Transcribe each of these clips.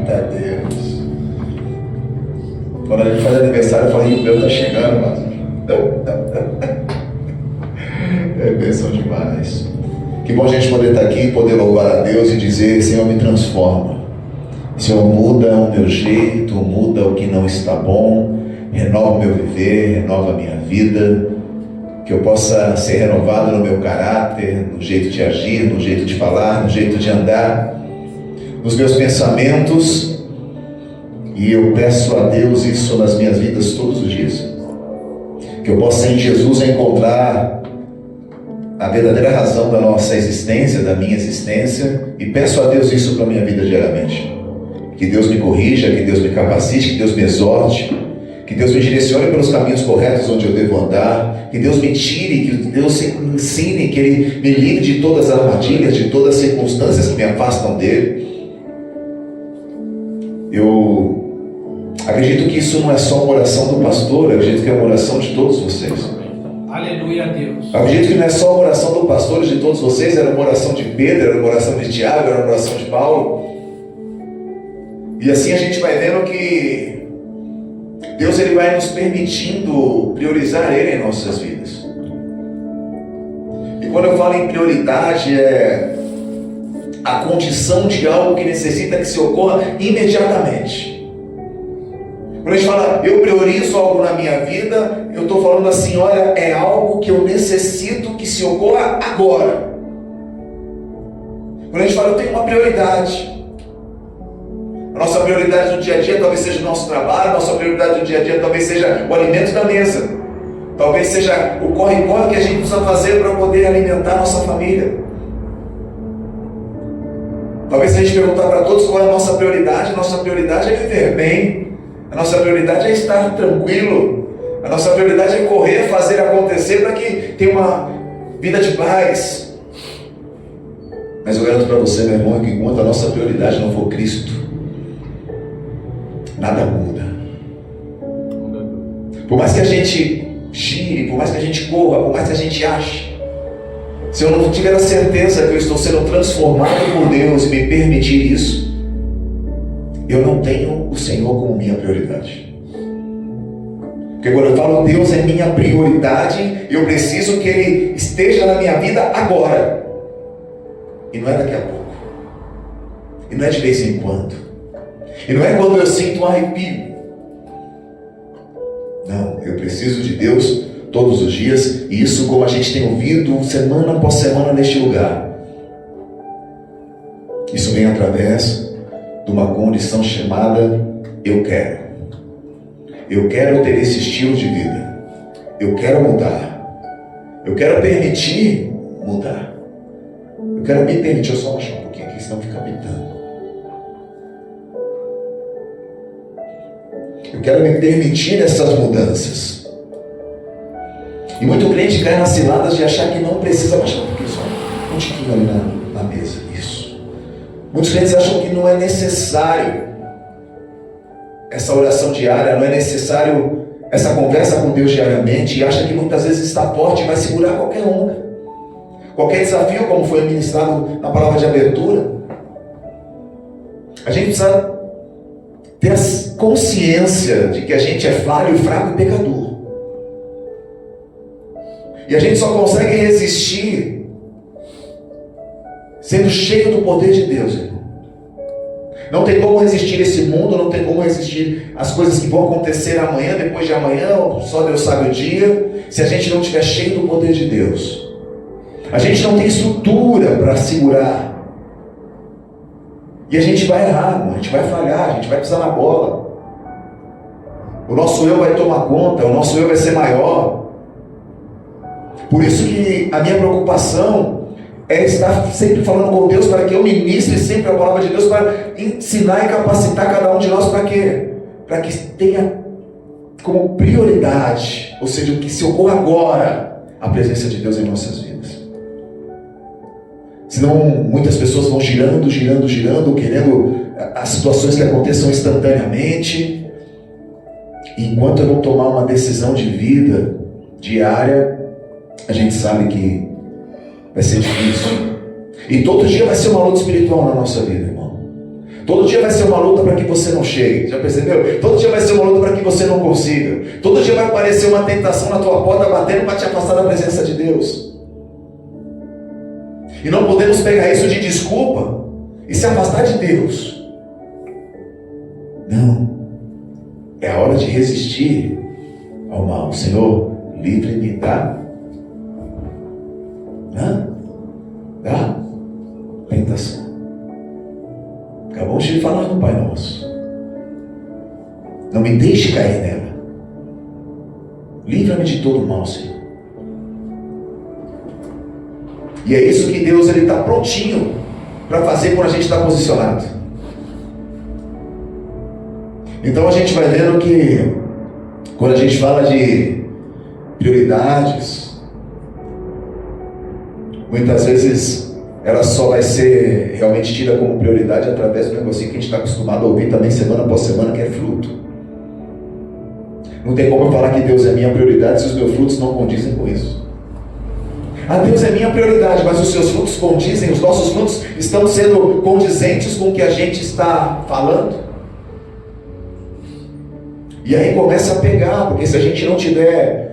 Eita Deus! Quando a gente faz aniversário, eu falo, o meu tá chegando, mas é bênção demais. Que bom a gente poder estar aqui, poder louvar a Deus e dizer: Senhor, me transforma. Senhor, muda o meu jeito, muda o que não está bom, renova o meu viver, renova a minha vida, que eu possa ser renovado no meu caráter, no jeito de agir, no jeito de falar, no jeito de andar, nos meus pensamentos. E eu peço a Deus isso nas minhas vidas todos os dias, que eu possa em Jesus encontrar a verdadeira razão da nossa existência, da minha existência, e peço a Deus isso para a minha vida diariamente. Que Deus me corrija, que Deus me capacite, que Deus me exorte, que Deus me direcione pelos caminhos corretos onde eu devo andar, que Deus me tire, que Deus me ensine, que Ele me livre de todas as armadilhas, de todas as circunstâncias que me afastam dEle. Eu acredito que isso não é só uma oração do pastor, eu acredito que é uma oração de todos vocês. Aleluia a Deus. Eu acredito que não é só uma oração do pastor de todos vocês, era uma oração de Pedro, era uma oração de Tiago, era uma oração de Paulo. E assim a gente vai vendo que Deus ele vai nos permitindo priorizar Ele em nossas vidas. E quando eu falo em prioridade, é a condição de algo que necessita que se ocorra imediatamente. Quando a gente fala, eu priorizo algo na minha vida, eu estou falando assim, olha, é algo que eu necessito que se ocorra agora. Quando a gente fala, eu tenho uma prioridade. A nossa prioridade no dia a dia talvez seja o nosso trabalho, a nossa prioridade no dia a dia talvez seja o alimento da mesa. Talvez seja o corre-corre que a gente precisa fazer para poder alimentar a nossa família. Talvez se a gente perguntar para todos qual é a nossa prioridade é viver bem. A nossa prioridade é estar tranquilo. A nossa prioridade é correr, fazer acontecer para que tenha uma vida de paz. Mas eu garanto para você, meu irmão, que enquanto a nossa prioridade não for Cristo, nada muda. Por mais que a gente gire, por mais que a gente corra, por mais que a gente ache, se eu não tiver a certeza que eu estou sendo transformado por Deus e me permitir isso, eu não tenho o Senhor como minha prioridade. Porque quando eu falo Deus é minha prioridade, eu preciso que Ele esteja na minha vida agora. E não é daqui a pouco. E não é de vez em quando. E não é quando eu sinto um arrepio. Não, eu preciso de Deus todos os dias. E isso, como a gente tem ouvido semana após semana neste lugar, isso vem através de uma condição chamada eu quero. Eu quero ter esse estilo de vida. Eu quero mudar. Eu quero permitir mudar. Eu quero me permitir. Eu só baixar um pouquinho aqui, senão fica pitando. Eu quero me permitir essas mudanças. E muito crente cai nas ciladas de achar que não precisa baixar um pouquinho, só um tiquinho ali na mesa. Isso. Muitos crentes acham que não é necessário essa oração diária, não é necessário essa conversa com Deus diariamente, e acha que muitas vezes está forte e vai segurar qualquer onda. Qualquer desafio, como foi ministrado na palavra de abertura. A gente precisa ter a consciência de que a gente é falho, fraco e pecador. E a gente só consegue resistir sendo cheio do poder de Deus, irmão. Não tem como resistir esse mundo, não tem como resistir as coisas que vão acontecer amanhã, depois de amanhã, só Deus sabe o dia, se a gente não estiver cheio do poder de Deus. A gente não tem estrutura para segurar. E a gente vai errar, irmão. A gente vai falhar, a gente vai pisar na bola. O nosso eu vai tomar conta, o nosso eu vai ser maior. Por isso que a minha preocupação é estar sempre falando com Deus para que eu ministre sempre a palavra de Deus, para ensinar e capacitar cada um de nós para quê? Para que tenha como prioridade, ou seja, que se ocorra agora, a presença de Deus em nossas vidas. Senão muitas pessoas vão girando, querendo as situações que aconteçam instantaneamente. E enquanto eu não tomar uma decisão de vida diária, a gente sabe que vai ser difícil. E todo dia vai ser uma luta espiritual na nossa vida, irmão. Todo dia vai ser uma luta para que você não chegue. Já percebeu? Todo dia vai ser uma luta para que você não consiga. Todo dia vai aparecer uma tentação na tua porta batendo para te afastar da presença de Deus. E não podemos pegar isso de desculpa e se afastar de Deus. Não. É a hora de resistir ao mal. Senhor, livre-me da tentação. Acabamos de falar no Pai Nosso. Não me deixe cair nela. Livra-me de todo mal, Senhor. E é isso que Deus está prontinho para fazer quando a gente está posicionado. Então a gente vai vendo que quando a gente fala de prioridades, muitas vezes ela só vai ser realmente tida como prioridade através do negocinho que a gente está acostumado a ouvir também semana após semana, que é fruto. Não tem como eu falar que Deus é minha prioridade se os meus frutos não condizem com isso. Deus é minha prioridade, mas os seus frutos condizem, os nossos frutos estão sendo condizentes com o que a gente está falando. E aí começa a pegar, porque se a gente não tiver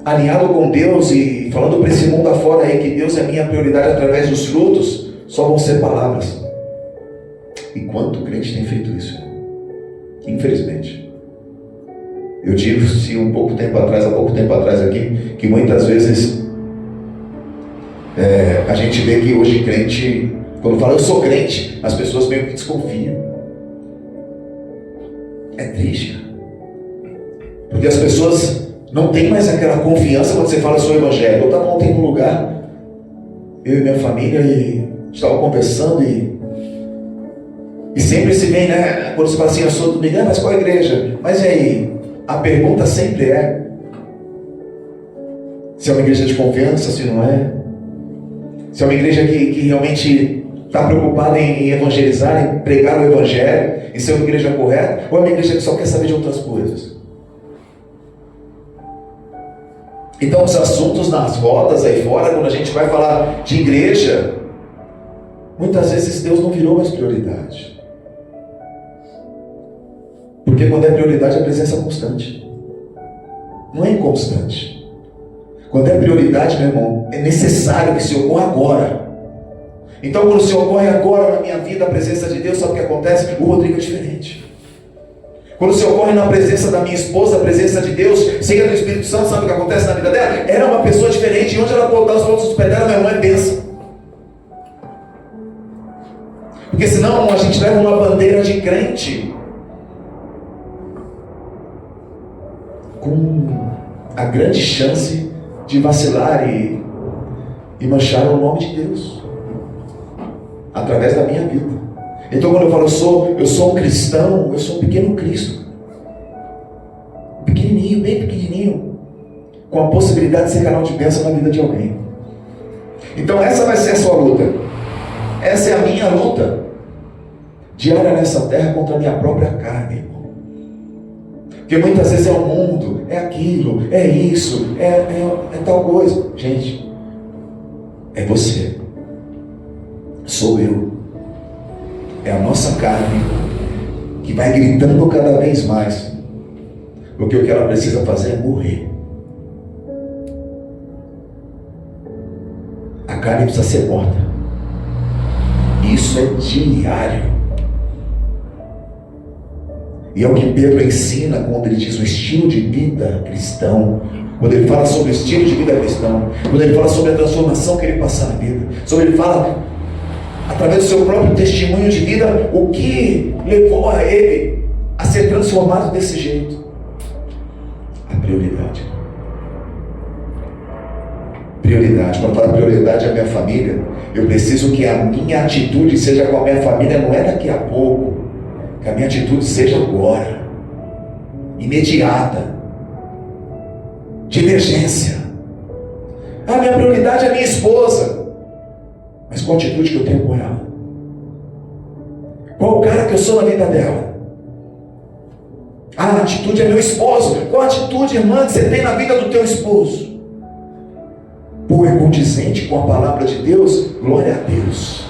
alinhado com Deus e falando para esse mundo afora aí que Deus é minha prioridade através dos frutos, só vão ser palavras. E quanto crente tem feito isso? Infelizmente. Eu disse há pouco tempo atrás aqui, que muitas vezes a gente vê que hoje crente, quando fala eu sou crente, as pessoas meio que desconfiam. É triste, porque as pessoas não têm mais aquela confiança quando você fala eu sou evangelho. Eu estava ontem num lugar, eu e minha família, e estava conversando e sempre se vem, né? Quando você fala assim, eu sou domingo, mas qual igreja? Mas e aí? A pergunta sempre é se é uma igreja de confiança, se não é. Se é uma igreja que realmente está preocupada em evangelizar, em pregar o evangelho, em ser uma igreja correta, ou é uma igreja que só quer saber de outras coisas. Então os assuntos nas rodas aí fora, quando a gente vai falar de igreja, muitas vezes Deus não virou mais prioridade. Porque quando é prioridade, a presença é constante. Não é inconstante. Quando é prioridade, meu irmão, é necessário que se ocorra agora. Então quando se ocorre agora na minha vida a presença de Deus, sabe o que acontece? O Rodrigo é diferente. Quando se ocorre na presença da minha esposa, a presença de Deus, cheia do Espírito Santo, sabe o que acontece na vida dela? Era uma pessoa diferente, e onde ela botar os pontos dos pés dela, meu irmão, é bênção. Porque senão a gente leva uma bandeira de crente com a grande chance de vacilar e manchar o nome de Deus através da minha vida. Então quando eu falo eu sou um cristão, eu sou um pequeno Cristo, pequenininho, bem pequenininho, com a possibilidade de ser canal de bênção na vida de alguém. Então essa vai ser a sua luta. Essa é a minha luta diária nessa terra contra a minha própria carne, irmão. Porque muitas vezes é o mundo, é aquilo, é isso, é tal coisa. Gente, é você, sou eu. É a nossa carne que vai gritando cada vez mais, porque o que ela precisa fazer é morrer. A carne precisa ser morta. Isso é diário. E é o que Pedro ensina quando ele diz o estilo de vida cristão, quando ele fala sobre o estilo de vida cristão, quando ele fala sobre a transformação que ele passa na vida, sobre ele fala através do seu próprio testemunho de vida, o que levou a ele a ser transformado desse jeito. A prioridade. Prioridade. Quando eu falo prioridade é a minha família, eu preciso que a minha atitude seja com a minha família, não é daqui a pouco, que a minha atitude seja agora, imediata, de emergência. A minha prioridade é a minha esposa, mas qual a atitude que eu tenho com ela? Qual o cara que eu sou na vida dela? A atitude é meu esposo. Qual a atitude, irmã, que você tem na vida do teu esposo? Pô, é condizente com a palavra de Deus? Glória a Deus.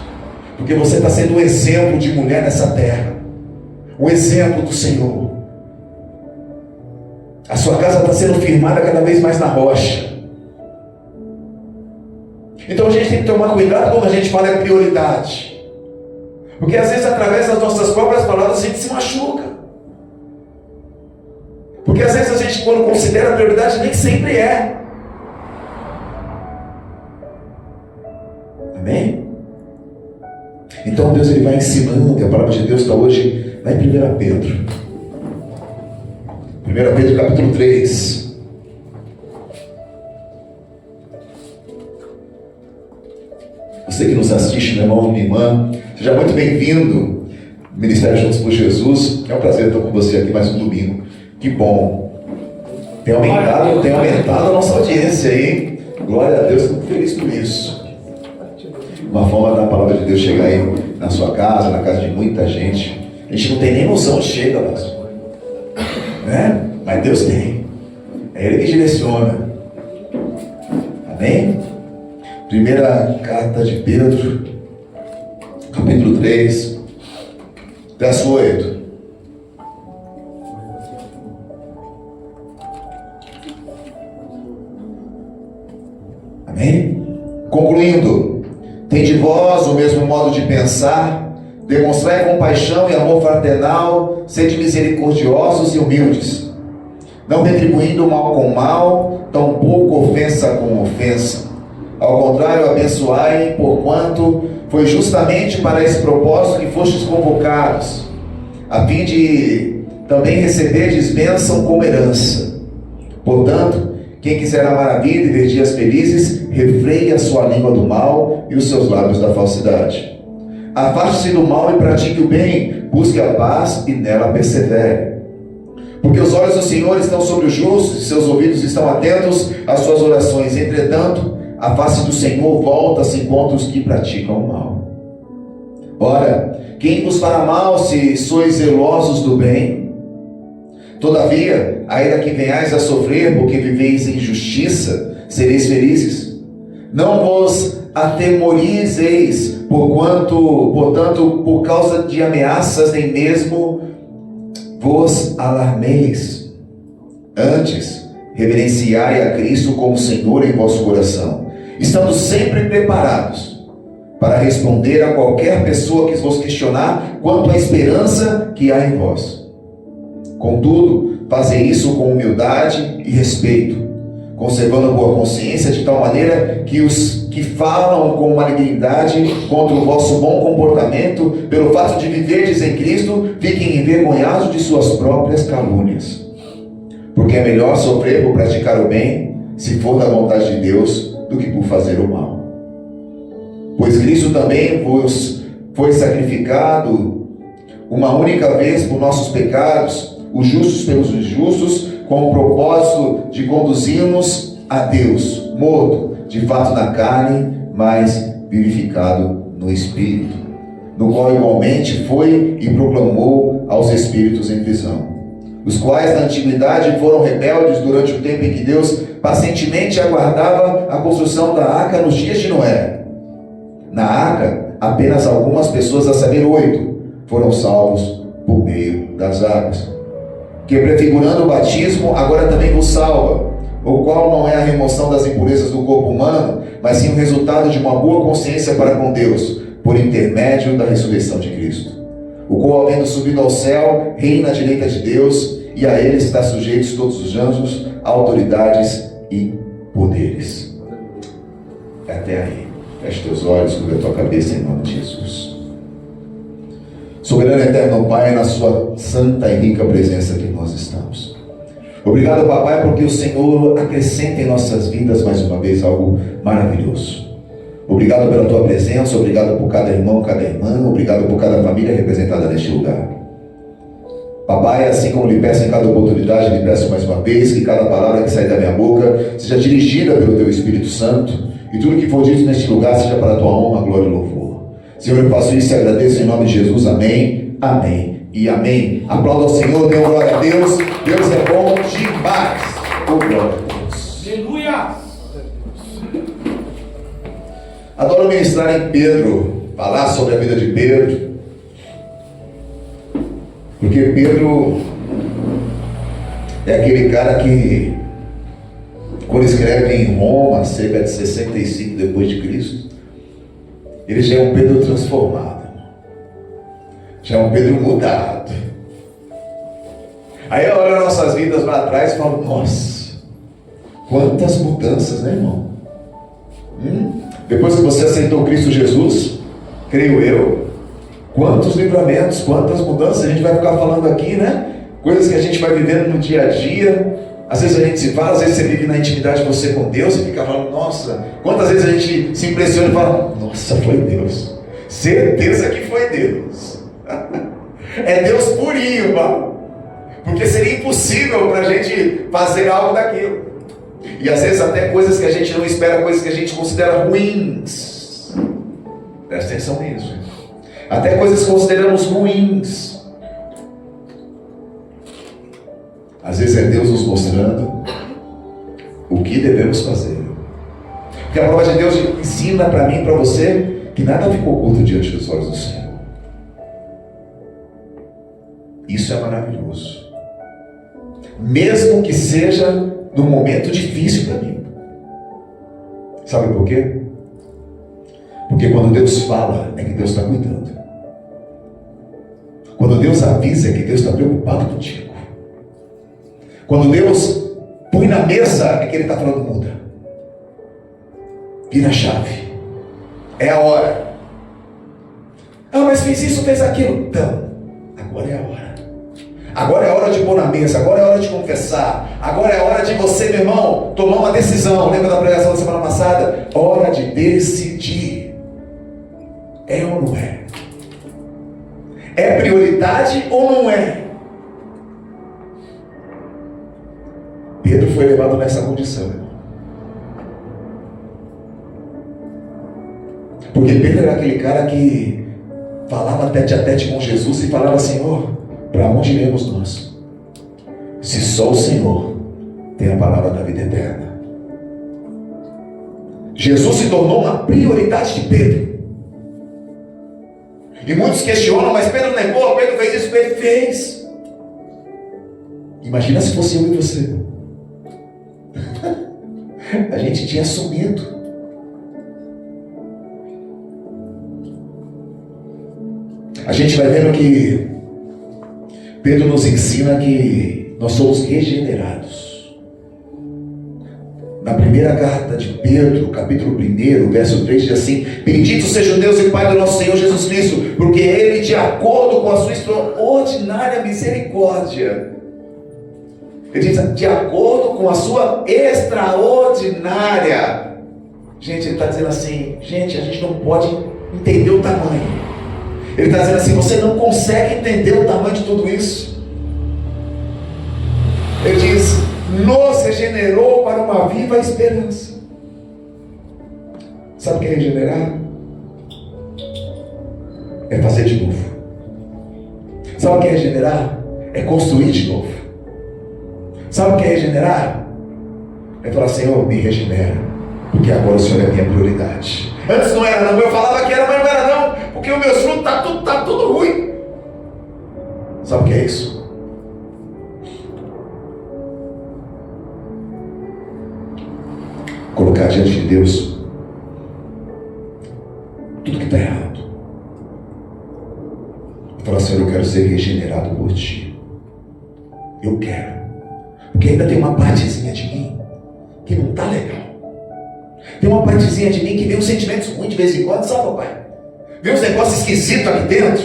Porque você está sendo um exemplo de mulher nessa terra, um exemplo do Senhor. A sua casa está sendo firmada cada vez mais na rocha. Então a gente tem que tomar cuidado quando a gente fala em prioridade. Porque às vezes através das nossas próprias palavras a gente se machuca. Porque às vezes a gente, quando considera a prioridade, nem sempre é. Amém? Então Deus ele vai ensinando, e a palavra de Deus está hoje lá em 1 Pedro. 1 Pedro capítulo 3. Você que nos assiste, meu irmão, minha irmã, seja muito bem-vindo ao Ministério Juntos por Jesus. É um prazer estar com você aqui mais um domingo. Que bom. Tem aumentado a nossa audiência aí. Glória a Deus, estou feliz por isso. Uma forma da palavra de Deus chegar aí na sua casa, na casa de muita gente. A gente não tem nem noção de chega, pastor. Né? Mas Deus tem. É Ele que direciona. Amém? Primeira carta de Pedro, capítulo 3, verso 8. Amém? Concluindo. Tende vós o mesmo modo de pensar, demonstrai compaixão e amor fraternal, sede misericordiosos e humildes, não retribuindo mal com mal, tampouco ofensa com ofensa. Ao contrário, abençoai, porquanto foi justamente para esse propósito que fostes convocados, a fim de também receberdes bênção como herança. Portanto, quem quiser amar a vida e ver dias felizes, refreie a sua língua do mal e os seus lábios da falsidade. Afaste-se do mal e pratique o bem, busque a paz e nela persevere. Porque os olhos do Senhor estão sobre os justos e seus ouvidos estão atentos às suas orações. Entretanto, a face do Senhor volta-se contra os que praticam o mal. Ora, quem vos fará mal se sois zelosos do bem? Todavia, ainda que venhais a sofrer, porque viveis em justiça, sereis felizes. Não vos atemorizeis, portanto, por causa de ameaças, nem mesmo vos alarmeis. Antes, reverenciai a Cristo como Senhor em vosso coração, estando sempre preparados para responder a qualquer pessoa que vos questionar quanto à esperança que há em vós. Contudo, fazei isso com humildade e respeito, conservando boa consciência, de tal maneira que os que falam com malignidade contra o vosso bom comportamento, pelo fato de viverdes em Cristo, fiquem envergonhados de suas próprias calúnias. Porque é melhor sofrer por praticar o bem, se for da vontade de Deus, do que por fazer o mal. Pois Cristo também vos foi sacrificado uma única vez por nossos pecados, os justos pelos injustos, com o propósito de conduzir-nos a Deus, morto, de fato na carne, mas vivificado no Espírito, no qual igualmente foi e proclamou aos espíritos em prisão, os quais na antiguidade foram rebeldes durante o tempo em que Deus pacientemente aguardava a construção da arca nos dias de Noé. Na arca, apenas algumas pessoas, a saber 8, foram salvos por meio das águas, que prefigurando o batismo, agora também vos salva, o qual não é a remoção das impurezas do corpo humano, mas sim o resultado de uma boa consciência para com Deus, por intermédio da ressurreição de Cristo, o qual, havendo subido ao céu, reina à direita de Deus, e a ele está sujeitos todos os anjos, autoridades e poderes. Até aí. Feche teus olhos, cubra a tua cabeça em nome de Jesus. Soberano eterno Pai, na sua santa e rica presença que nós estamos. Obrigado, papai, porque o Senhor acrescenta em nossas vidas mais uma vez algo maravilhoso. Obrigado pela tua presença, obrigado por cada irmão, cada irmã, obrigado por cada família representada neste lugar. Papai, assim como lhe peço em cada oportunidade, lhe peço mais uma vez que cada palavra que sai da minha boca seja dirigida pelo teu Espírito Santo, e tudo que for dito neste lugar seja para a tua honra, glória e louvor. Senhor, eu faço isso e agradeço em nome de Jesus. Amém, amém e amém. Aplauda ao Senhor, dê glória a Deus. Deus é bom demais. Oh, glória a Deus. Aleluia. Adoro ministrar em Pedro, falar sobre a vida de Pedro, porque Pedro é aquele cara que, quando escreve em Roma, cerca de 65 depois de Cristo, ele já é um Pedro transformado, já é um Pedro mudado. Aí eu olho nossas vidas lá atrás e falo, nossa, quantas mudanças, né, irmão? Depois que você aceitou Cristo Jesus, creio eu, quantos livramentos, quantas mudanças a gente vai ficar falando aqui, né? Coisas que a gente vai vivendo no dia a dia. Às vezes a gente se fala, às vezes você vive na intimidade de você com Deus e fica falando, nossa, quantas vezes a gente se impressiona e fala, nossa, foi Deus, certeza que foi Deus. É Deus purinho, mano. Porque seria impossível para a gente fazer algo daquilo. E às vezes até coisas que a gente não espera, coisas que a gente considera ruins. Presta atenção nisso. Até coisas que consideramos ruins. Às vezes é Deus nos mostrando o que devemos fazer. Porque a palavra de Deus ensina para mim e para você que nada ficou oculto diante dos olhos do Senhor. Isso é maravilhoso. Mesmo que seja num momento difícil para mim. Sabe por quê? Porque quando Deus fala, é que Deus está cuidando. Quando Deus avisa, é que Deus está preocupado contigo. Quando Deus põe na mesa, é que Ele está falando, muda. Vira a chave. É a hora. Ah, mas fez isso, fez aquilo. Então, agora é a hora. Agora é a hora de pôr na mesa, agora é a hora de confessar, agora é a hora de você, meu irmão, tomar uma decisão. Lembra da pregação da semana passada? Hora de decidir. É ou não é? É prioridade ou não é? Pedro foi levado nessa condição, irmão. Porque Pedro era aquele cara que falava tete a tete com Jesus e falava, Senhor, para onde iremos nós? Se só o Senhor tem a palavra da vida eterna. Jesus se tornou uma prioridade de Pedro. E muitos questionam, mas Pedro negou, Pedro fez isso, Pedro fez. Imagina se fosse eu e você. A gente tinha sumido. A gente vai vendo que Pedro nos ensina que nós somos regenerados. Na primeira carta de Pedro, capítulo 1, verso 3, diz assim: bendito seja o Deus e Pai do nosso Senhor Jesus Cristo, porque Ele, de acordo com a sua extraordinária misericórdia, Ele diz, de acordo com a sua extraordinária. Gente, Ele está dizendo assim, gente, a gente não pode entender o tamanho. Ele está dizendo assim, você não consegue entender o tamanho de tudo isso. Ele diz, nos regenerou para uma viva esperança. Sabe o que é regenerar? É fazer de novo. Sabe o que é regenerar? É construir de novo. Sabe o que é regenerar? É falar, Senhor, me regenera, porque agora o Senhor é a minha prioridade. Antes não era não, eu falava que era, mas não era não, porque os meus frutos tá tudo ruim. Sabe o que é isso? Colocar diante de Deus tudo que está errado. E falar, Senhor, eu quero ser regenerado por Ti. Eu quero. Porque ainda tem uma partezinha de mim que não está legal. Tem uma partezinha de mim que vem uns sentimentos ruins de vez em quando, sabe, papai? Vem uns negócios esquisitos aqui dentro.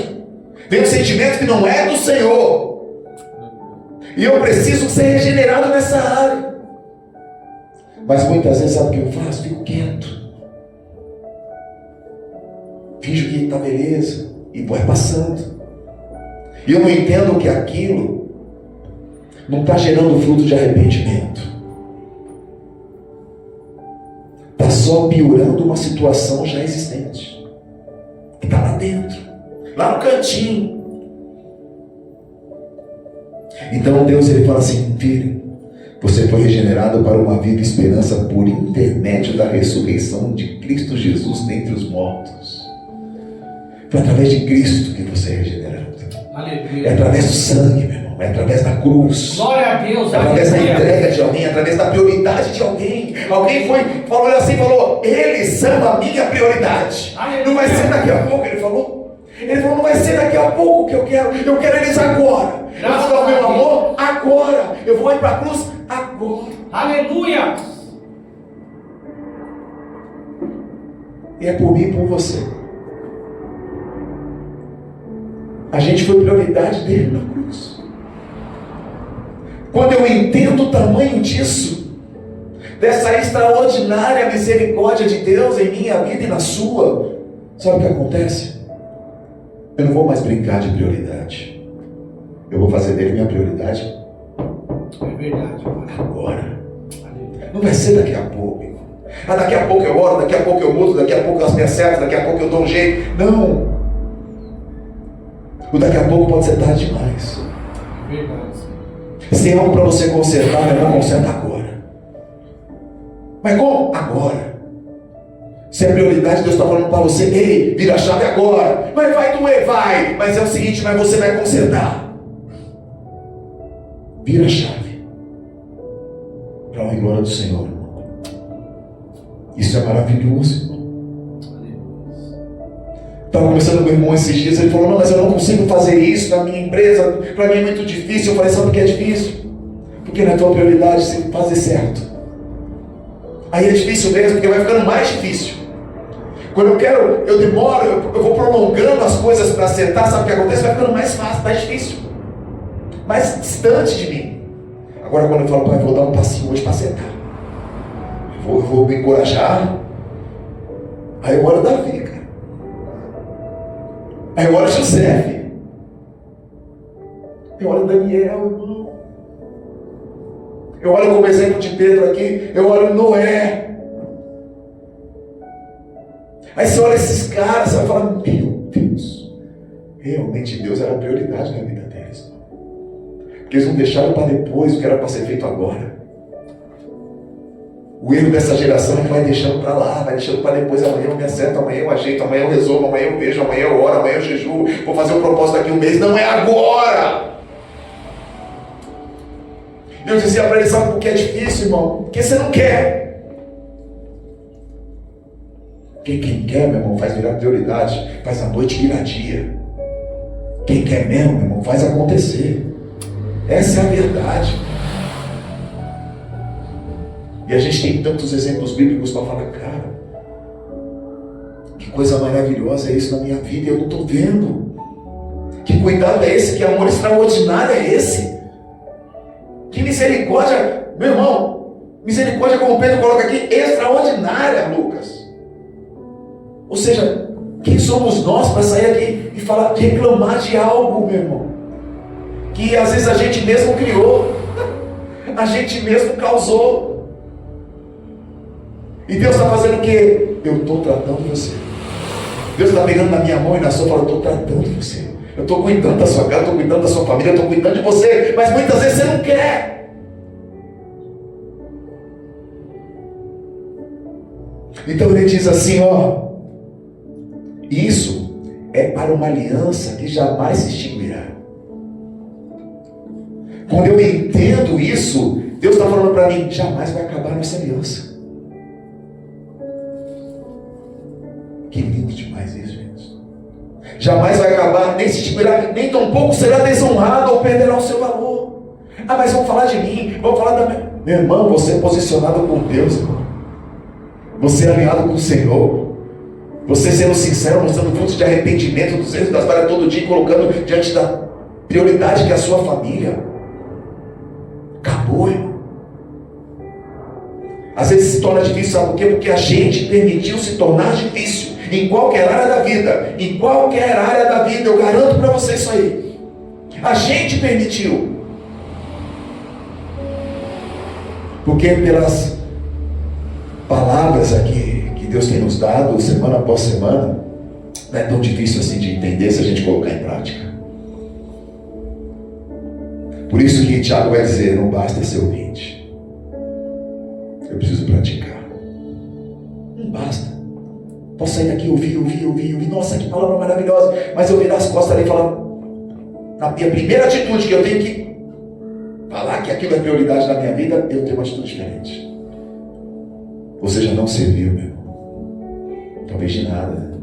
Vem um sentimento que não é do Senhor. E eu preciso ser regenerado nessa área. Mas muitas vezes, sabe o que eu faço? Fico quieto. Finjo que está beleza. E vai passando. E eu não entendo que aquilo não está gerando fruto de arrependimento. Está só piorando uma situação já existente. Que está lá dentro. Lá no cantinho. Então Deus, Ele fala assim, filho, você foi regenerado para uma viva esperança por intermédio da ressurreição de Cristo Jesus dentre os mortos. Foi através de Cristo que você é regenerado. Aleluia. É através do sangue, meu irmão. É através da cruz. Glória a Deus. É através da Aleluia. entrega de alguém, através da prioridade de alguém. Alguém falou assim, eles são a minha prioridade. Aleluia. Não vai ser daqui a pouco, ele falou. Ele falou, não vai ser daqui a pouco que eu quero eles agora. Eu vou dar o meu amor agora. Eu vou ir para a cruz agora. Aleluia. E é por mim e por você. A gente foi prioridade dele na cruz. Quando eu entendo o tamanho disso, dessa extraordinária misericórdia de Deus em minha vida e na sua, sabe o que acontece? Eu não vou mais brincar de prioridade. Eu vou fazer dele minha prioridade É verdade. agora. Aleluia. Não vai ser daqui a pouco, irmão. Daqui a pouco eu oro, daqui a pouco eu mudo, daqui a pouco eu me acerto, daqui a pouco eu dou um jeito. Não. O daqui a pouco pode ser tarde demais. É verdade. Se é algo para você consertar, meu irmão, conserta agora. Mas como? Agora. Se é prioridade, Deus está falando para você, ei, vira a chave agora. Mas vai doer, vai. Mas é o seguinte, mas você vai consertar. Vira a chave. Para a honra e glória do Senhor, irmão. Isso é maravilhoso, irmão. Estava conversando com o irmão esses dias, ele falou, não, mas eu não consigo fazer isso na minha empresa, para mim é muito difícil. Eu falei, sabe por que é difícil? Porque não é tua prioridade você fazer certo. Aí é difícil mesmo, porque vai ficando mais difícil. Quando eu demoro, eu vou prolongando as coisas para acertar, sabe o que acontece? Vai ficando mais fácil, mais difícil, mais distante de mim. Agora quando eu falo, pai, eu vou dar um passinho hoje para acertar, eu vou me encorajar. Aí eu olho Davi, cara. Aí eu olho José. Eu olho Daniel, irmão. Eu olho como exemplo de Pedro aqui. Eu olho Noé. Aí você olha esses caras, você vai falar, meu Deus, realmente Deus era a prioridade na vida deles. Porque eles não deixaram para depois o que era para ser feito agora. O erro dessa geração é que vai deixando para lá, vai deixando para depois. Amanhã eu me acerto, amanhã eu ajeito, amanhã eu resolvo, amanhã eu vejo, amanhã eu oro, amanhã eu jejuo, vou fazer um propósito daqui um mês. Não é agora. Deus dizia para ele, sabe por que é difícil, irmão? Porque você não quer. Porque quem quer, meu irmão, faz virar prioridade, faz a noite virar dia. Quem quer mesmo, meu irmão, faz acontecer. Essa é a verdade. E a gente tem tantos exemplos bíblicos para falar, cara, que coisa maravilhosa é isso na minha vida e eu não estou vendo. Que cuidado é esse, que amor extraordinário é esse. Que misericórdia, meu irmão, misericórdia, como Pedro coloca aqui, extraordinária, Lucas. Ou seja, quem somos nós para sair aqui e falar, reclamar de algo, meu irmão, que às vezes a gente mesmo criou, a gente mesmo causou. E Deus está fazendo o quê? Eu estou tratando você. Deus está pegando na minha mão e na sua e falando, eu estou tratando você. Eu estou cuidando da sua casa, eu estou cuidando da sua família, eu estou cuidando de você. Mas muitas vezes você não quer. Então ele diz assim, ó. Isso é para uma aliança que jamais se extinguirá. Quando eu entendo isso, Deus está falando para mim, jamais vai acabar nossa aliança. Que lindo demais isso, gente. Jamais vai acabar, nem se extinguirá, nem tampouco será desonrado ou perderá o seu valor. Ah, mas vão falar de mim, vão falar da minha... Meu irmão, você é posicionado com Deus, irmão. Você é alinhado com o Senhor. Você sendo sincero, mostrando frutos de arrependimento dos erros das falhas todo dia, colocando diante da prioridade que é a sua família. Acabou, irmão. Às vezes se torna difícil, sabe por quê? Porque a gente permitiu se tornar difícil. Em qualquer área da vida. Em qualquer área da vida. Eu garanto para você isso aí. A gente permitiu. Porque pelas palavras aqui que Deus tem nos dado, semana após semana, não é tão difícil assim de entender se a gente colocar em prática. Por isso que Tiago vai dizer, não basta ser ouvinte. Eu preciso praticar. Não basta. Posso sair daqui, ouvir, nossa, que palavra maravilhosa, mas eu virar as costas ali e falar, na minha primeira atitude que eu tenho que falar que aquilo é prioridade na minha vida, eu tenho uma atitude diferente. Você já não serviu, meu irmão. Talvez de nada.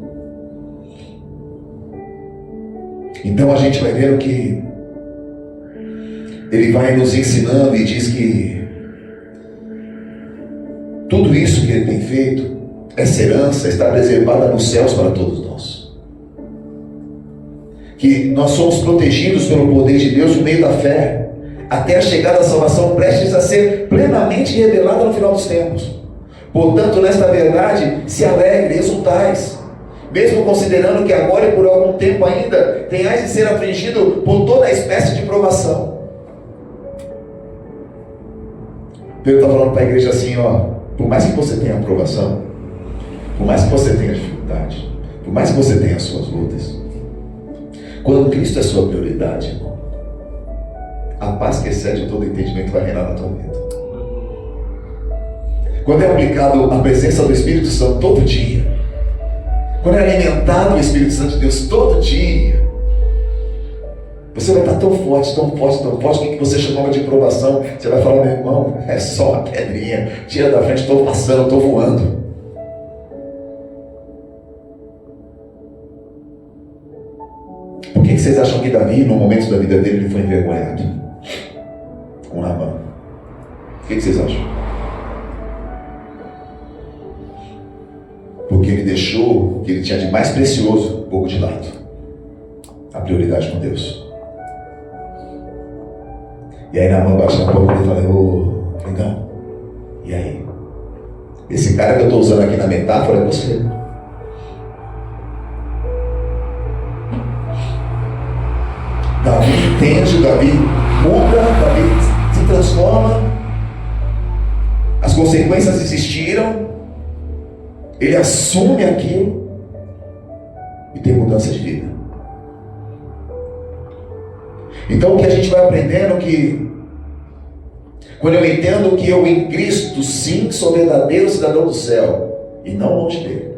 Então a gente vai ver o que ele vai nos ensinando e diz que tudo isso que ele tem feito, essa herança está reservada nos céus para todos nós. Que nós somos protegidos pelo poder de Deus no meio da fé, até a chegada da salvação prestes a ser plenamente revelada no final dos tempos. Portanto, nesta verdade, se alegre, exultais, mesmo considerando que agora e por algum tempo ainda tenhais de ser afligido por toda espécie de provação. Pedro está falando para a igreja assim, por mais que você tenha aprovação, por mais que você tenha dificuldade, por mais que você tenha as suas lutas, quando Cristo é sua prioridade, irmão, a paz que excede todo entendimento vai reinar na tua vida. Quando é aplicado a presença do Espírito Santo todo dia, quando é alimentado o Espírito Santo de Deus todo dia, você vai estar tão forte, que você chamava de provação, você vai falar, meu irmão, é só uma pedrinha, tira da frente, estou passando, estou voando. Por que vocês acham que Davi, no momento da vida dele, ele foi envergonhado? Com Naamã. O que vocês acham? Porque ele deixou o que ele tinha de mais precioso um pouco de lado. A prioridade com Deus. E aí Naamã bate na porta dele e fala, ô, legal, e aí? Esse cara que eu estou usando aqui na metáfora é você. Davi entende, Davi muda, Davi se transforma, as consequências existiram, ele assume aquilo e tem mudança de vida. Então o que a gente vai aprendendo é que quando eu entendo que eu em Cristo sim sou verdadeiro cidadão do céu e não longe dele,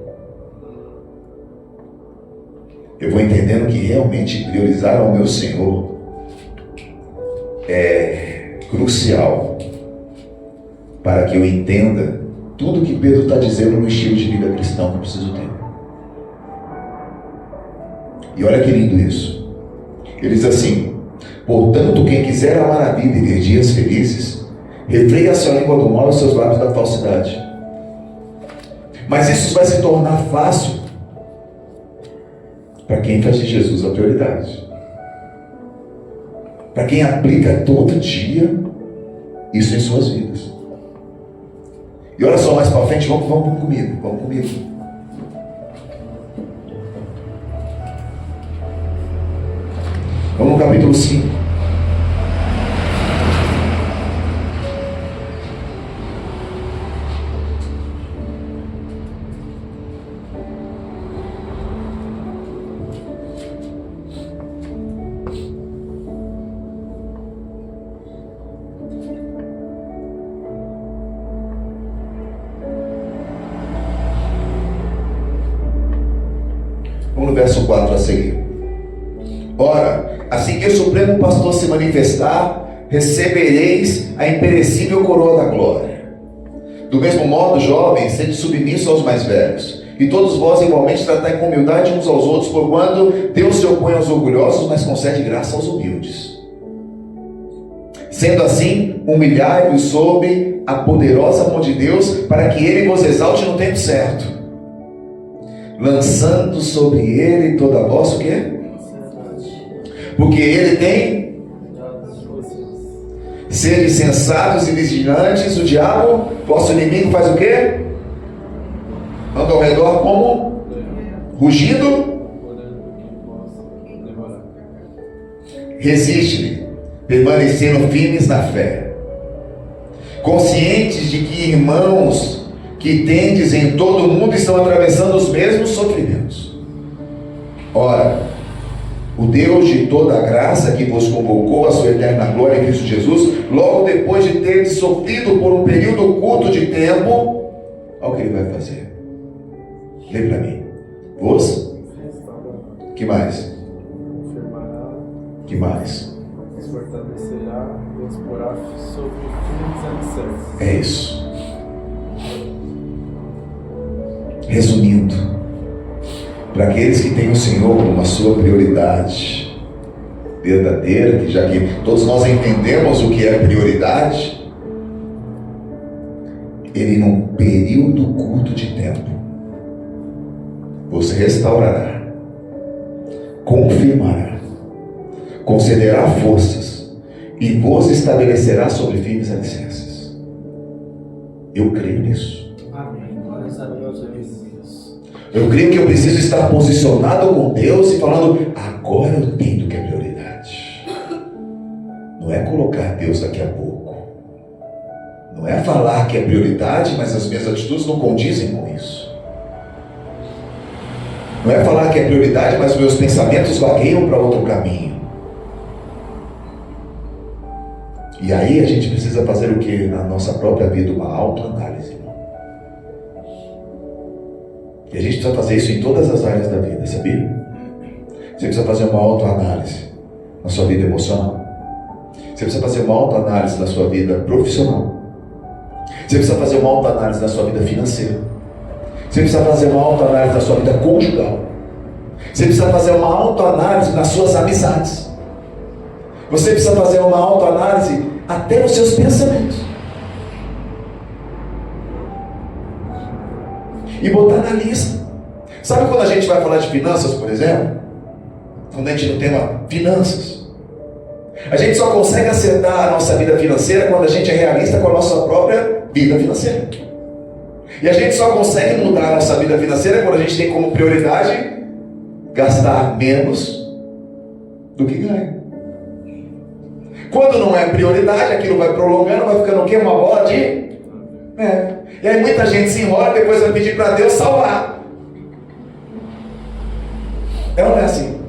eu vou entendendo que realmente priorizar ao meu Senhor é crucial para que eu entenda tudo que Pedro está dizendo no estilo de vida cristão que eu preciso ter. E olha que lindo isso. Ele diz assim, portanto, quem quiser amar a vida e ver dias felizes, refreia a sua língua do mal e seus lábios da falsidade. Mas isso vai se tornar fácil para quem faz de Jesus a prioridade. Para quem aplica todo dia isso em suas vidas. E olha só mais para frente, vamos comigo. Vamos no capítulo 5. Vamos no verso 4 a seguir. Ora, assim que o Supremo Pastor se manifestar, recebereis a imperecível coroa da glória. Do mesmo modo, jovens, sede submissos aos mais velhos, e todos vós igualmente tratai com humildade uns aos outros, porquanto Deus se opõe aos orgulhosos, mas concede graça aos humildes. Sendo assim, humilhai-vos sob a poderosa mão de Deus, para que Ele vos exalte no tempo certo, lançando sobre Ele toda a vossa o quê? Porque Ele tem. Sede sensatos e vigilantes, o diabo, vosso inimigo, faz o quê? Anda ao redor como? Rugindo. Resiste-lhe, permanecendo firmes na fé, conscientes de que irmãos que tendes em todo o mundo estão atravessando os mesmos sofrimentos. Ora, o Deus de toda a graça que vos convocou à sua eterna glória em Cristo Jesus, logo depois de ter sofrido por um período curto de tempo, olha o que Ele vai fazer. Lê para mim. Vos? Que mais? Confirmará, Que mais? nos fortalecerá e os porá sobre firmes alicerces. É isso. Resumindo, para aqueles que têm o Senhor como a sua prioridade verdadeira, que já que todos nós entendemos o que é prioridade, Ele num período curto de tempo você restaurará, confirmará, concederá forças e vos estabelecerá sobre firmes alicerces. Eu creio nisso. Amém. Glórias a Deus, Jesus. Eu creio que eu preciso estar posicionado com Deus e falando, agora eu entendo que é prioridade. Não é colocar Deus daqui a pouco. Não é falar que é prioridade, mas as minhas atitudes não condizem com isso. Não é falar que é prioridade, mas os meus pensamentos vagueiam para outro caminho. E aí a gente precisa fazer o que na nossa própria vida? Uma autoanálise, irmão. E a gente precisa fazer isso em todas as áreas da vida, sabia? Você precisa fazer uma autoanálise na sua vida emocional. Você precisa fazer uma autoanálise na sua vida profissional. Você precisa fazer uma autoanálise na sua vida financeira. Você precisa fazer uma autoanálise na sua vida conjugal. Você precisa fazer uma autoanálise nas suas amizades. Você precisa fazer uma autoanálise até nos seus pensamentos. E botar na lista. Sabe quando a gente vai falar de finanças, por exemplo? Quando a gente no tema finanças. A gente só consegue acertar a nossa vida financeira quando a gente é realista com a nossa própria vida financeira. E a gente só consegue mudar a nossa vida financeira quando a gente tem como prioridade gastar menos do que ganha. Quando não é prioridade, aquilo vai prolongando, vai ficando o quê? Uma bola de... E aí muita gente se enrola e depois vai pedir para Deus salvar. É ou não é assim?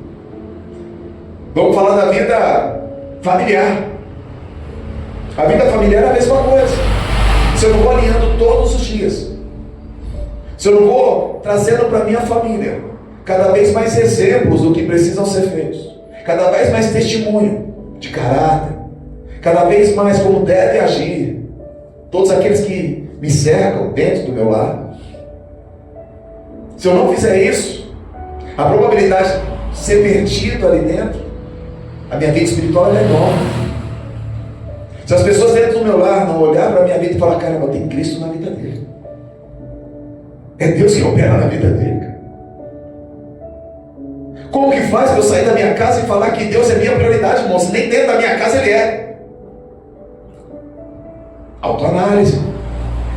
Vamos falar da vida familiar. A vida familiar é a mesma coisa. Se eu não vou alinhando todos os dias, se eu não vou trazendo para minha família cada vez mais exemplos do que precisam ser feitos, cada vez mais testemunho de caráter, cada vez mais como deve agir todos aqueles que me cercam dentro do meu lar. Se eu não fizer isso, a probabilidade de ser perdido ali dentro, a minha vida espiritual é enorme. Se as pessoas dentro do meu lar não olhar para a minha vida e falar, caramba, tem Cristo na vida dele. É Deus que opera na vida dele, cara. Como que faz para eu sair da minha casa e falar que Deus é minha prioridade, irmão? Se nem dentro da minha casa Ele é. Autoanálise.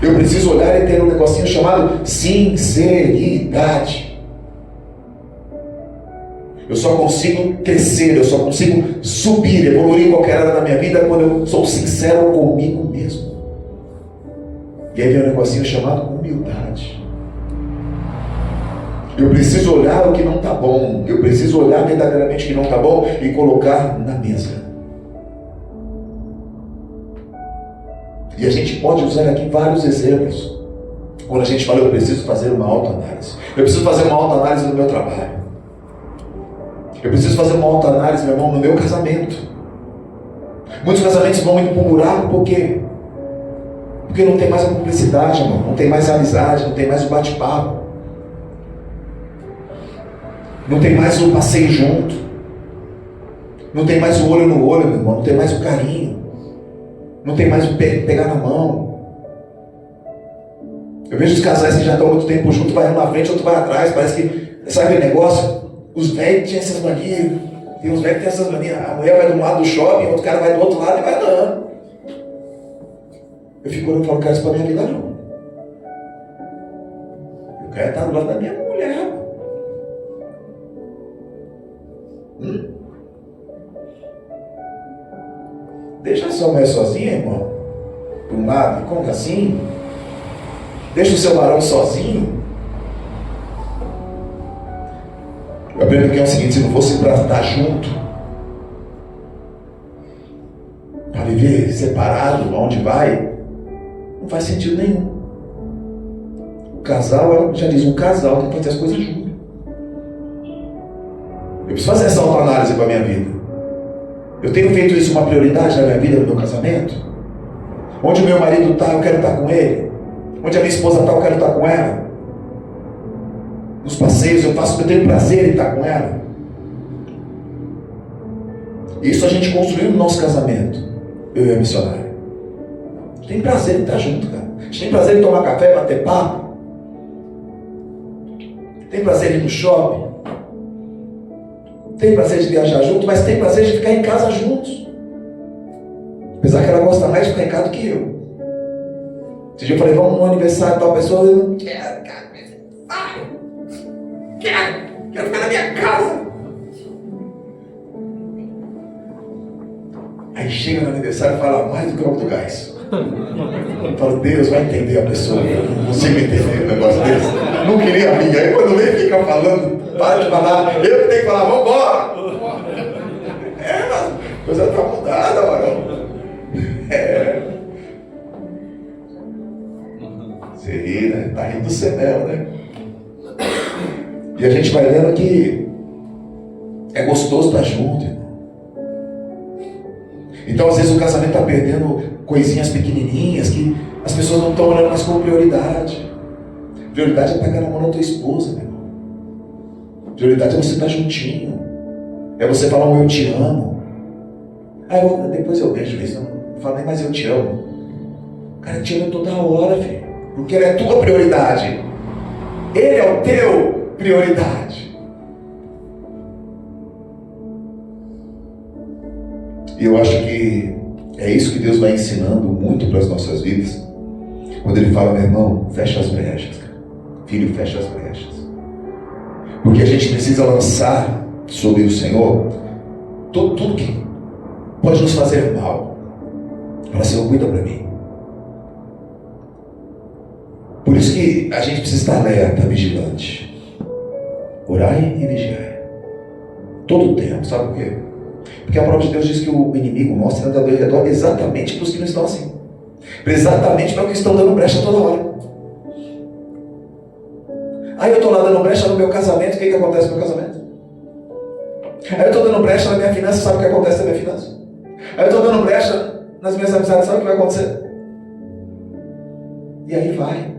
Eu preciso olhar e ter um negocinho chamado sinceridade. Eu só consigo crescer, eu só consigo subir, evoluir em qualquer área da minha vida quando eu sou sincero comigo mesmo. E aí vem um negocinho chamado humildade. Eu preciso olhar o que não está bom. Eu preciso olhar verdadeiramente o que não está bom e colocar na mesa. E a gente pode usar aqui vários exemplos. Quando a gente fala, eu preciso fazer uma autoanálise. Eu preciso fazer uma autoanálise no meu trabalho. Eu preciso fazer uma autoanálise, meu irmão, no meu casamento. Muitos casamentos vão indo para um buraco, por quê? Porque não tem mais a cumplicidade, irmão. Não tem mais a amizade, não tem mais o bate-papo. Não tem mais o passeio junto. Não tem mais o olho no olho, meu irmão. Não tem mais o carinho. Não tem mais o pegar na mão. Eu vejo os casais que já estão há muito tempo juntos, vai um na frente, outro vai atrás. Parece que, sabe aquele negócio? Os velhos tinham essas manias. Tem uns velhos que têm essas manias. A mulher vai de um lado do shopping, o outro cara vai do outro lado e vai andando. Eu fico olhando e falo, cara, isso para minha vida não. Eu quero estar do lado da minha mulher. Deixa a sua mulher sozinha, irmão. Por um lado, como assim? Deixa o seu varão sozinho. Eu aprendo que é o seguinte: se não fosse para estar junto, para viver separado, aonde vai, não faz sentido nenhum. casal, já diz, um casal tem que fazer as coisas junto. Eu preciso fazer essa autoanálise com a minha vida. Eu tenho feito isso uma prioridade na minha vida, no meu casamento? Onde o meu marido está, eu quero estar com ele. Onde a minha esposa está, eu quero estar com ela. Nos passeios, eu tenho prazer em estar com ela. Isso a gente construiu no nosso casamento, eu e a missionária. A gente tem prazer em estar junto, cara. A gente tem prazer em tomar café, bater papo. Tem prazer em ir no shopping. Tem prazer de viajar junto, mas tem prazer de ficar em casa juntos. Apesar que ela gosta mais de ficar em casa do que eu. Esse dia eu falei, vamos no aniversário de tal pessoa. Eu não quero, cara. Quero ficar na minha casa. Aí chega no aniversário e fala mais do que o do gás. Eu falo, Deus vai entender a pessoa. Eu não consigo entender um negócio desse. Não queria amiga. Aí quando vem fica falando, para de falar, eu que tenho que falar, vamos embora. A coisa está mudada, mano. Você ri, né? Tá rindo do céu, né? E a gente vai vendo que é gostoso estar junto, irmão. Então, às vezes, o casamento está perdendo coisinhas pequenininhas que as pessoas não estão olhando mais como prioridade. Prioridade é pegar na mão da tua esposa, meu irmão. Prioridade é você estar juntinho. É você falar um eu te amo. Depois eu vejo isso. Não falo nem mais eu te amo. Cara, eu te amo toda hora, filho. Porque ele é a tua prioridade. Ele é o teu prioridade. E eu acho que é isso que Deus vai ensinando muito para as nossas vidas. Quando Ele fala, meu irmão, fecha as brechas, cara. Filho, fecha as brechas. Porque a gente precisa lançar sobre o Senhor tudo que pode nos fazer mal. Fala, Senhor, cuida para mim. Por isso que a gente precisa estar alerta, vigilante. Orai e vigiai. Todo o tempo, sabe por quê? Porque a palavra de Deus diz que o inimigo mostra ao redor exatamente para os que não estão assim. Exatamente para os que estão dando brecha toda hora. Aí eu estou lá dando brecha no meu casamento, o que acontece no meu casamento? Aí eu estou dando brecha na minha finança, sabe o que acontece na minha finança? Aí eu estou dando brecha nas minhas amizades, sabe o que vai acontecer? E aí vai.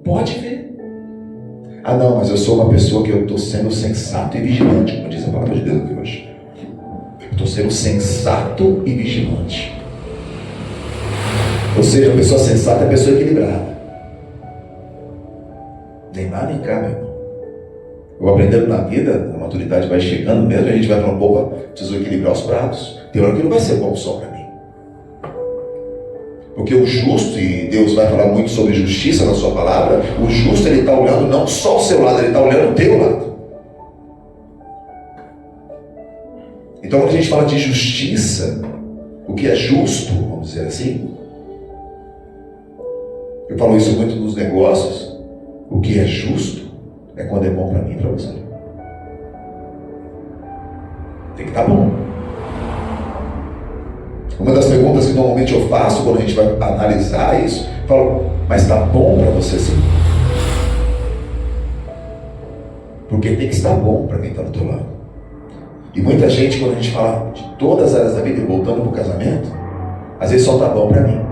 Pode ver. Não, mas eu sou uma pessoa que eu estou sendo sensato e vigilante, como diz a palavra de Deus aqui hoje. Estou sendo sensato e vigilante. Ou seja, a pessoa sensata é a pessoa equilibrada. Nem lá nem cá, meu irmão. Eu aprendendo na vida, a maturidade vai chegando mesmo, a gente vai falando, opa, preciso equilibrar os pratos. Tem hora que não vai ser bom só para mim. Porque o justo, e Deus vai falar muito sobre justiça na sua palavra, o justo ele está olhando não só o seu lado, ele está olhando o teu lado. Então quando a gente fala de justiça, o que é justo, vamos dizer assim, eu falo isso muito nos negócios, o que é justo é quando é bom para mim e para você. Tem que estar bom. Uma das perguntas que normalmente eu faço quando a gente vai analisar isso, eu falo, mas está bom para você sim? Porque tem que estar bom para quem está do teu lado. E muita gente, quando a gente fala de todas as áreas da vida, voltando para o casamento, às vezes só está bom para mim.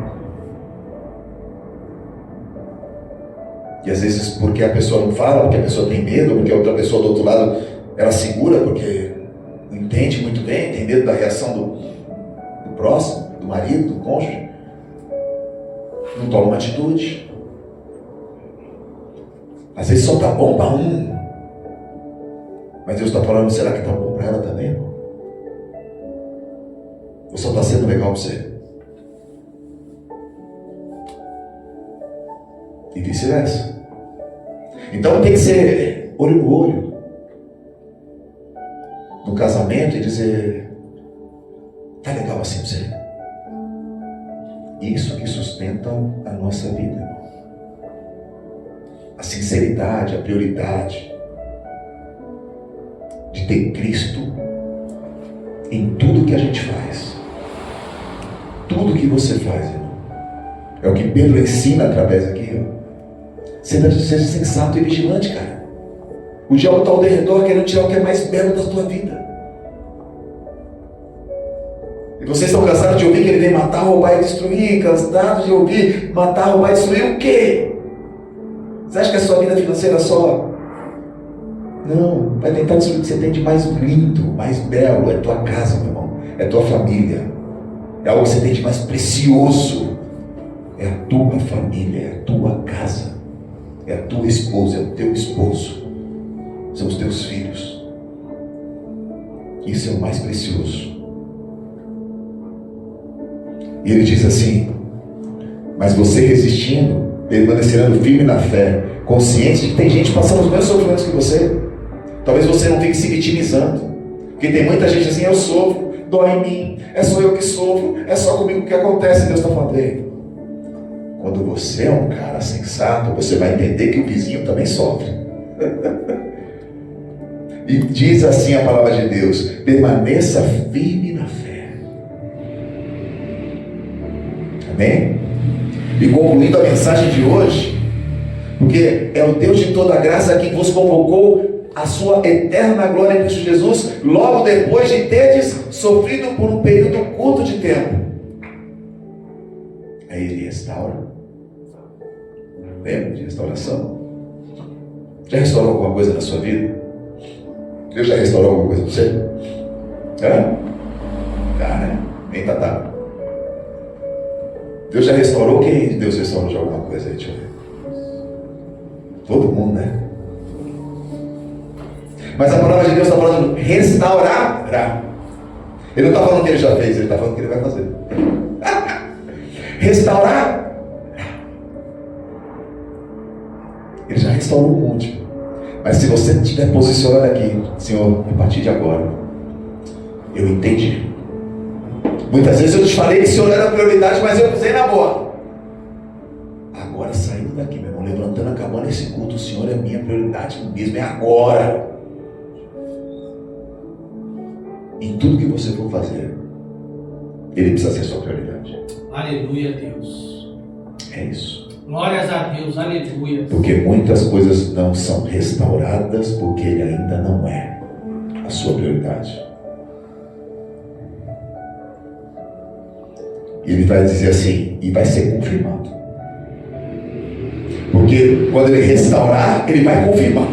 E às vezes porque a pessoa não fala, porque a pessoa tem medo, porque a outra pessoa do outro lado, ela segura porque não entende muito bem, tem medo da reação do próximo, do marido, do cônjuge, não toma uma atitude. Às vezes só está bom para um, mas Deus está falando, será que está bom para ela também? Ou só está sendo legal para você? E vice-versa. Então tem que ser olho no olho no casamento e dizer, tá legal assim pra você? Isso que sustenta a nossa vida. A sinceridade, a prioridade de ter Cristo em tudo que a gente faz. Tudo que você faz, irmão. É o que Pedro ensina através aqui, ó. Seja sensato e vigilante, cara. O diabo está ao redor querendo tirar o que é mais belo da tua vida. E vocês estão cansados de ouvir que ele vem matar, roubar e destruir, cansados de ouvir matar, roubar e destruir o quê? Você acha que a sua vida financeira só? Não, vai tentar destruir o que você tem de mais lindo, mais belo. É tua casa, meu irmão. É tua família. É algo que você tem de mais precioso. É a tua família, é a tua casa. É a tua esposa, é o teu esposo. São os teus filhos. Isso é o mais precioso. E ele diz assim: mas você resistindo, permanecendo firme na fé, consciente de que tem gente passando os mesmos sofrimentos que você. Talvez você não fique se vitimizando, porque tem muita gente assim: eu sofro, dói em mim, é só eu que sofro, é só comigo que acontece. Deus está falando: ei, quando você é um cara sensato, você vai entender que o vizinho também sofre. E diz assim a palavra de Deus: permaneça firme na fé. Amém? E concluindo a mensagem de hoje, porque é o Deus de toda graça que vos convocou a sua eterna glória em Cristo Jesus, logo depois de teres sofrido por um período curto de tempo. Aí ele restaura. Lembra de restauração? Já restaurou alguma coisa na sua vida? Deus já restaurou alguma coisa para você? Hã? Já, né? Nem tá. Deus já restaurou? Quem Deus restaurou de alguma coisa aí? Deixa eu ver. Todo mundo, né? Mas a palavra de Deus está falando restaurar. Ele não está falando que ele já fez, ele está falando que ele vai fazer. Restaurar. Ele já restaurou o monte. Mas se você estiver posicionado aqui: Senhor, a partir de agora, eu entendi. Muitas vezes eu te falei que o Senhor era a prioridade, mas eu pisei na bola. Agora, saindo daqui, meu irmão, levantando, acabando esse culto, o Senhor é minha prioridade mesmo, é agora. Em tudo que você for fazer, Ele precisa ser sua prioridade. Aleluia, Deus. É isso. Glórias a Deus, aleluia. Porque muitas coisas não são restauradas porque Ele ainda não é a sua prioridade. E Ele vai dizer assim, e vai ser confirmado. Porque quando Ele restaurar, Ele vai confirmar.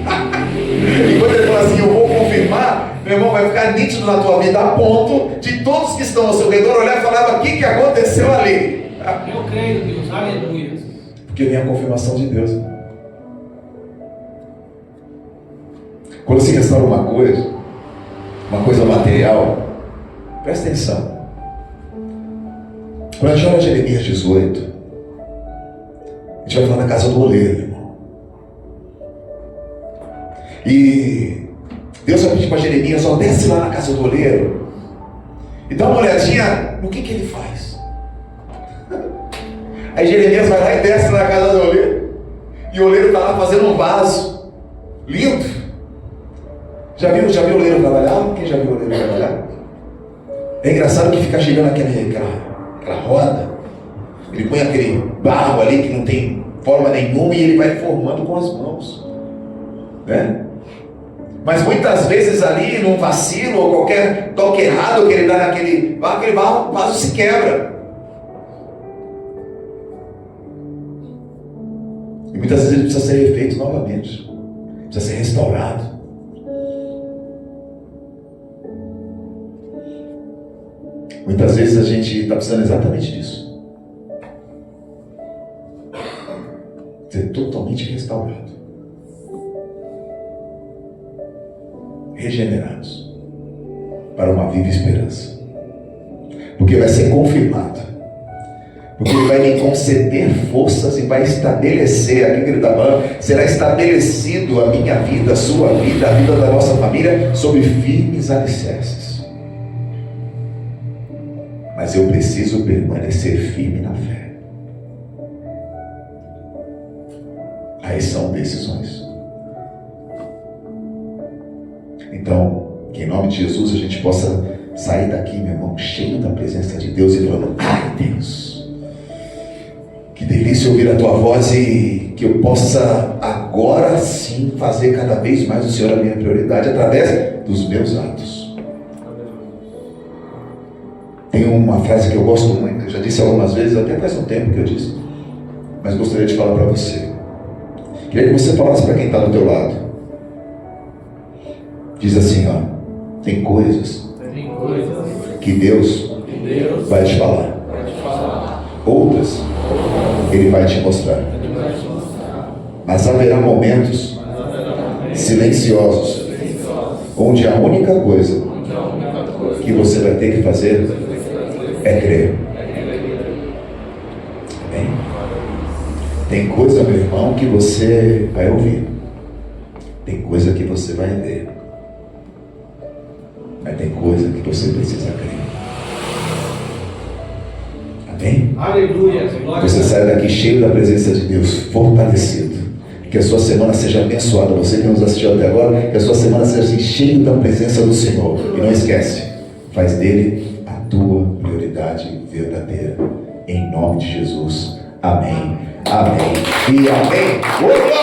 E quando Ele fala assim: eu vou confirmar, meu irmão, vai ficar nítido na tua vida, a ponto de todos que estão ao seu redor olhar e falar: o que aconteceu ali? Eu creio, Deus, aleluia. Porque vem a confirmação de Deus. Quando se restaura uma coisa material, presta atenção. Quando a gente olha Jeremias 18, a gente vai falar na casa do oleiro, irmão. E Deus vai pedir para Jeremias: ó, desce lá na casa do oleiro e dá uma olhadinha no que ele faz. Aí Jeremias vai lá e desce na casa do oleiro, e o oleiro está lá fazendo um vaso lindo. Já viu o oleiro trabalhar? Quem já viu o oleiro trabalhar? É engraçado que fica chegando aquela roda, ele põe aquele barro ali que não tem forma nenhuma e ele vai formando com as mãos, né? Mas muitas vezes ali, num vacilo ou qualquer toque errado que ele dá naquele barro, o vaso se quebra. E muitas vezes ele precisa ser refeito novamente, precisa ser restaurado. Muitas vezes a gente está precisando exatamente disso. Ser totalmente restaurado, regenerados, para uma viva esperança. Porque vai ser confirmado. Porque Ele vai me conceder forças e vai estabelecer, aqui que Ele está falando, será estabelecido a minha vida, a sua vida, a vida da nossa família, sobre firmes alicerces. Mas eu preciso permanecer firme na fé. Aí são decisões. Então, que em nome de Jesus a gente possa sair daqui, meu irmão, cheio da presença de Deus e falando: ai Deus, Que delícia ouvir a tua voz e que eu possa agora sim fazer cada vez mais o Senhor a minha prioridade através dos meus atos. Tem uma frase que eu gosto muito, eu já disse algumas vezes, até faz um tempo que eu disse, mas gostaria de falar para você. Queria que você falasse para quem está do teu lado. Diz assim, ó, tem coisas que Deus vai te falar. Outras Ele vai te mostrar. Mas haverá momentos silenciosos onde a única coisa que você vai ter que fazer é crer. Amém? Tem coisa, meu irmão, que você vai ouvir. Tem coisa que você vai ler. Mas tem coisa que você precisa crer. Amém? Aleluia. Você sai daqui cheio da presença de Deus, fortalecido. Que a sua semana seja abençoada. Você que nos assistiu até agora, que a sua semana seja assim, cheio da presença do Senhor. E não esquece, faz dele a tua prioridade verdadeira. Em nome de Jesus. Amém. Amém. E amém.